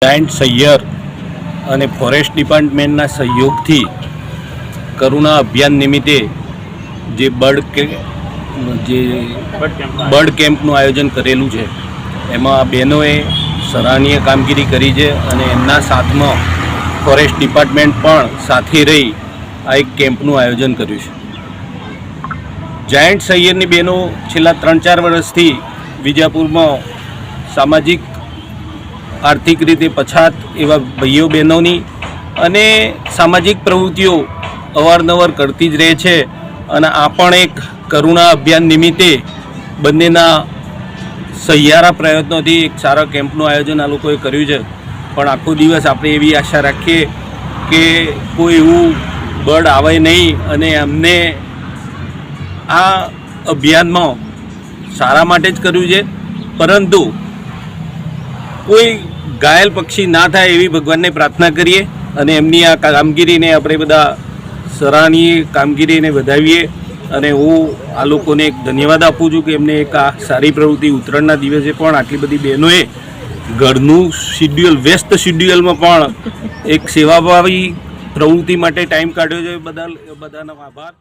Giant સૈયર અને forest ડિપાર્ટમેન્ટના સહયોગથી કરુણા અભિયાન નિમિત્તે જે બર્ડ કેમ્પનું આયોજન કરેલું છે એમાં બહેનોએ સરાહનીય કામગીરી કરી છે અને એમના સાથમાં ફોરેસ્ટ ડિપાર્ટમેન્ટ પણ સાથે રહી આ એક કેમ્પનું આયોજન કર્યું છે. જાયન્ટ સૈયરની બહેનો છેલ્લા 3-4 વર્ષથી વિજાપુરમાં સામાજિક આર્થિક રીતે પછાત એવા ભાઈઓ બહેનોની અને સામાજિક પ્રવૃત્તિઓ અવારનવાર કરતી જ રહે છે અને આ પણ એક કરુણા અભિયાન નિમિત્તે બંનેના સહિયારા પ્રયત્નોથી એક સારા કેમ્પનું આયોજન આ લોકોએ કર્યું છે. પણ આખો દિવસ આપણે એવી આશા રાખીએ કે કોઈ એવું બર્ડ આવે નહીં અને અમને આ અભિયાનમાં સારા માટે જ કર્યું છે, પરંતુ કોઈ ઘાયલ પક્ષી ના થાય એવી ભગવાનને પ્રાર્થના કરીએ અને એમની આ કામગીરીને આપણે બધા સરાહનીય કામગીરીને વધાવીએ. અને હું આ લોકોને એક ધન્યવાદ આપું છું કે એમને એક આ સારી પ્રવૃત્તિ ઉત્તરાયણના દિવસે પણ આટલી બધી બહેનોએ ઘરનું શિડ્યુલ વ્યસ્ત શિડ્યુલમાં પણ એક સેવાભાવી પ્રવૃત્તિ માટે ટાઈમ કાઢ્યો છે. બધાનો આભાર.